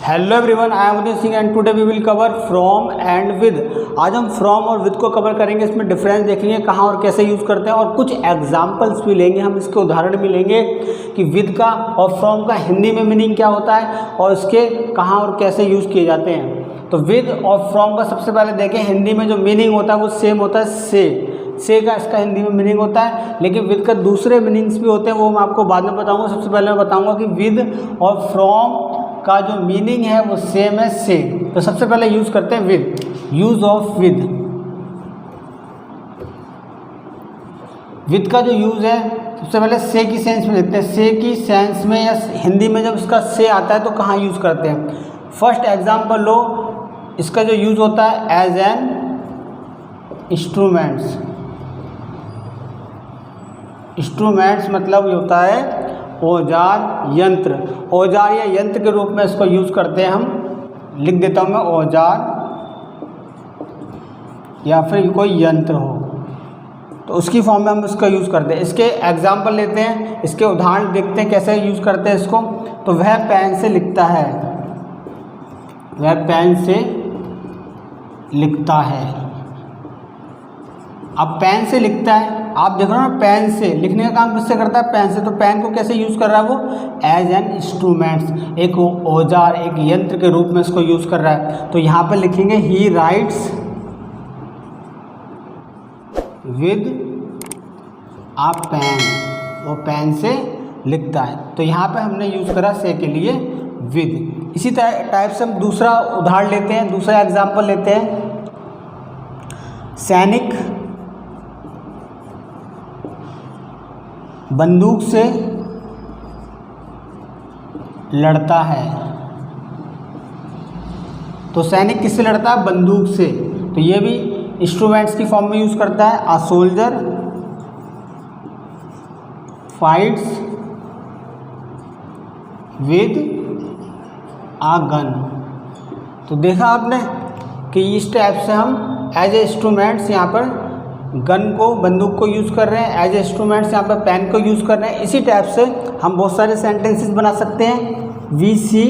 Hello everyone, I am Uday Singh and today we will cover from and with. आज हम from और with को cover करेंगे। इसमें डिफरेंस देखेंगे कहाँ और कैसे यूज़ करते हैं, और कुछ एग्जांपल्स भी लेंगे हम, इसके उदाहरण भी लेंगे कि विद का और फ्रॉम का हिंदी में मीनिंग क्या होता है और इसके कहाँ और कैसे यूज़ किए जाते हैं। तो विद और फ्रॉम का सबसे पहले देखें, हिंदी में जो मीनिंग होता है वो सेम होता है, से का इसका हिंदी में मीनिंग होता है, लेकिन विद का दूसरे मीनिंग्स भी होते हैं, वो मैं आपको बाद में बताऊँगा। सबसे पहले मैं बताऊँगा कि विद और फ्रॉम का जो मीनिंग है वो सेम है, से। तो सबसे पहले यूज़ करते हैं with, use of with. With का जो यूज़ है सबसे पहले से की सेंस में देखते हैं। से की सेंस में या हिंदी में जब इसका से आता है तो कहाँ यूज़ करते हैं। फर्स्ट एग्जाम्पल लो, इसका जो यूज़ होता है एज एन इंस्ट्रूमेंट्स। इंस्ट्रूमेंट्स मतलब ये होता है औजार, यंत्र। औजार या यंत्र के रूप में इसको यूज़ करते हैं हम। लिख देता हूँ मैं, औजार या फिर कोई यंत्र हो तो उसकी फॉर्म में हम इसका यूज़ करते हैं। इसके एग्जाम्पल लेते हैं, इसके उदाहरण देखते हैं कैसे यूज़ करते हैं इसको। तो वह पेन से लिखता है, वह पेन से लिखता है। अब पेन से लिखता है, आप देख रहे हो ना, पेन से लिखने का काम किससे करता है, पेन से। तो पेन को कैसे यूज़ कर रहा है वो, एज एन इंस्ट्रूमेंट्स, एक औजार, एक यंत्र के रूप में इसको यूज़ कर रहा है। तो यहाँ पे लिखेंगे he writes with a pen, वो पेन से लिखता है। तो यहाँ पे हमने यूज़ करा से के लिए विद। इसी टाइप से हम दूसरा उदाहरण लेते हैं, दूसरा एग्जाम्पल लेते हैं। सैनिक बंदूक से लड़ता है। तो सैनिक किससे लड़ता है, बंदूक से। तो ये भी इंस्ट्रूमेंट्स की फॉर्म में यूज़ करता है। A soldier fights with a gun. तो देखा आपने कि इस टाइप से हम एज ए इंस्ट्रूमेंट्स यहाँ पर गन को, बंदूक को यूज़ कर रहे हैं, एज ए इंस्ट्रूमेंट्स यहाँ पर पेन को यूज़ कर रहे हैं। इसी टाइप से हम बहुत सारे सेंटेंसेस बना सकते हैं। We see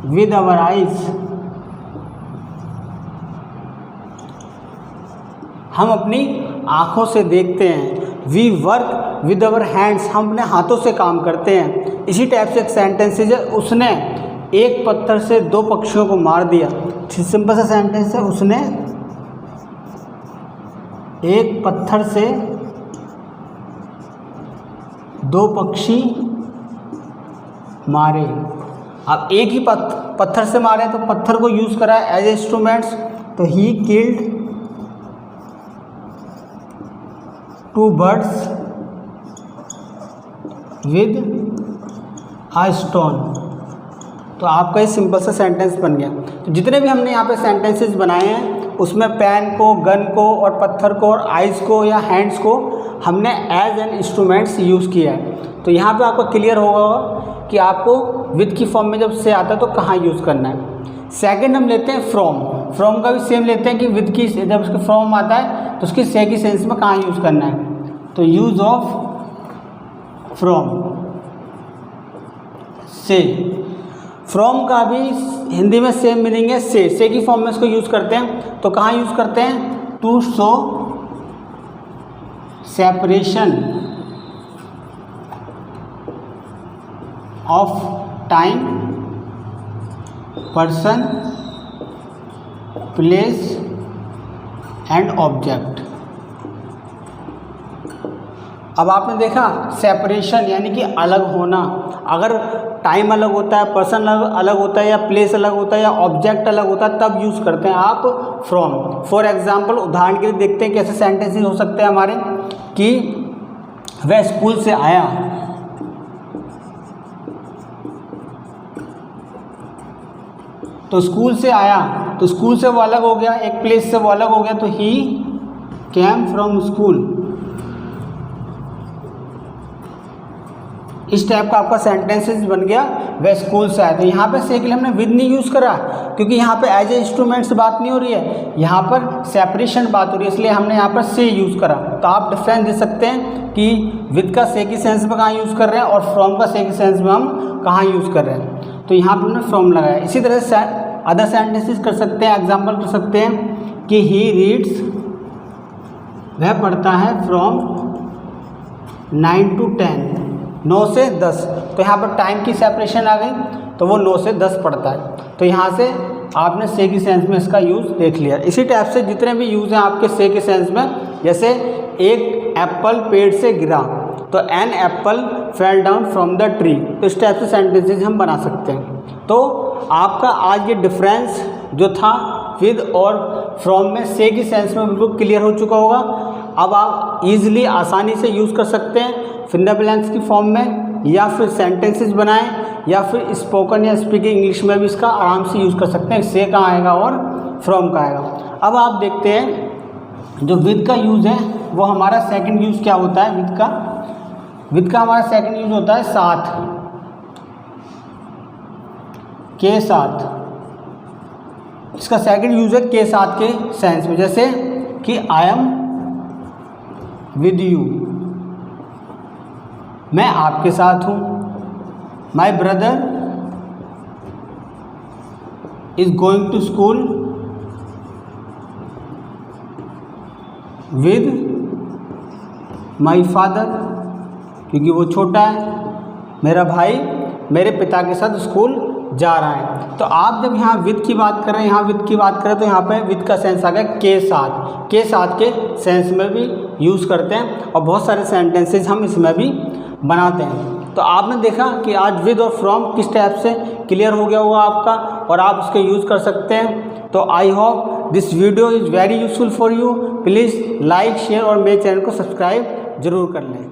with our eyes, हम अपनी आँखों से देखते हैं। We work with our hands, हम अपने हाथों से काम करते हैं। इसी टाइप से एक सेंटेंसेज है, उसने एक पत्थर से दो पक्षियों को मार दिया। सिंपल सा सेंटेंस है, उसने एक पत्थर से दो पक्षी मारे। अब एक ही पत्थर से मारे तो पत्थर को यूज़ करा है एज इंस्ट्रूमेंट्स। तो he killed two birds with a stone. तो आपका ये सिंपल सा सेंटेंस बन गया। तो जितने भी हमने यहाँ पे सेंटेंसेस बनाए हैं उसमें पेन को, गन को और पत्थर को और आइज़ को या हैंड्स को हमने एज एन इंस्ट्रूमेंट्स यूज़ किया है। तो यहाँ पे आपको क्लियर होगा कि आपको विद की फॉर्म में जब से आता है तो कहाँ यूज़ करना है। सेकंड हम लेते हैं फ्रॉम। फ्रॉम का भी सेम लेते हैं कि विद की जब उसके फ्रॉम आता है तो उसकी से की सेंस में कहाँ यूज़ करना है। तो यूज़ ऑफ फ्रॉम, से। फ्रॉम का भी हिंदी में सेम मीनिंग है, से की फॉर्म में इसको यूज़ करते हैं। तो कहाँ यूज़ करते हैं, to show separation of time, person, place and object. अब आपने देखा सेपरेशन यानी कि अलग होना। अगर टाइम अलग होता है, पर्सन अलग होता है, या प्लेस अलग होता है, या ऑब्जेक्ट अलग होता है, तब यूज़ करते हैं आप फ्रॉम। फॉर एग्जांपल उदाहरण के लिए देखते हैं कैसे सेंटेंसेस हो सकते हैं हमारे, कि वह स्कूल से आया। तो स्कूल से आया, तो स्कूल से वो अलग हो गया, एक प्लेस से वो अलग हो गया। तो ही केम फ्रॉम स्कूल। इस टाइप का आपका सेंटेंसेस बन गया, वह स्कूल से आया। तो यहाँ पे से के लिए हमने विद नहीं यूज़ करा क्योंकि यहाँ पे एज ए इंस्ट्रूमेंट्स बात नहीं हो रही है, यहाँ पर सेपरेशन बात हो रही है, इसलिए हमने यहाँ पर से यूज़ करा। तो आप डिफरेंस दे सकते हैं कि विद का से की सेंस में कहाँ यूज़ कर रहे हैं और फ्रॉम का से की सेंस में हम कहाँ यूज़ कर रहे हैं। तो यहाँ पर हमने फ्रॉम लगाया। इसी तरह से अदर सेंटेंसेस कर सकते हैं, एग्जाम्पल कर सकते हैं कि ही रीड्स, वह पढ़ता है, फ्रॉम 9 to 10, 9 से 10। तो यहाँ पर टाइम की सेपरेशन आ गई, तो वो 9 से 10 पढ़ता है। तो यहाँ से आपने से की सेंस में इसका यूज़ देख लिया। इसी टाइप से जितने भी यूज़ हैं आपके से के सेंस में, जैसे एक एप्पल पेड़ से गिरा, तो an apple fell down from the tree. तो इस टाइप से सेंटेंसेज हम बना सकते हैं। तो आपका आज ये डिफरेंस जो था विद और फ्रॉम में से की सेंस में बिल्कुल क्लियर हो चुका होगा। अब आप इजीली आसानी से यूज़ कर सकते हैं फिंगर ब्लैंक्स की फॉर्म में, या फिर सेंटेंसेस बनाएं, या फिर स्पोकन या स्पीकिंग इंग्लिश में भी इसका आराम से यूज़ कर सकते हैं। से का आएगा और फ्रॉम का आएगा। अब आप देखते हैं जो विद का यूज़ है वो हमारा सेकंड यूज़ क्या होता है विद का हमारा सेकंड यूज़ होता है साथ, के साथ। इसका सेकंड यूज़ है के साथ के सेंस में, जैसे कि आई एम विद यू, मैं आपके साथ हूँ। My brother is going to school with my father, क्योंकि वो छोटा है। मेरा भाई मेरे पिता के साथ स्कूल जा रहा है। तो आप जब यहाँ विद की बात करें, यहाँ विद की बात करें, तो यहाँ पे विद का सेंस आ गया के साथ के सेंस में भी यूज़ करते हैं, और बहुत सारे सेंटेंसेस हम इसमें भी बनाते हैं। तो आपने देखा कि आज विद और फ्रॉम किस टाइप से क्लियर हो गया होगा आपका, और आप उसके यूज़ कर सकते हैं। तो I hope this video is very useful for you. Please like, share और मेरे चैनल को सब्सक्राइब जरूर कर लें।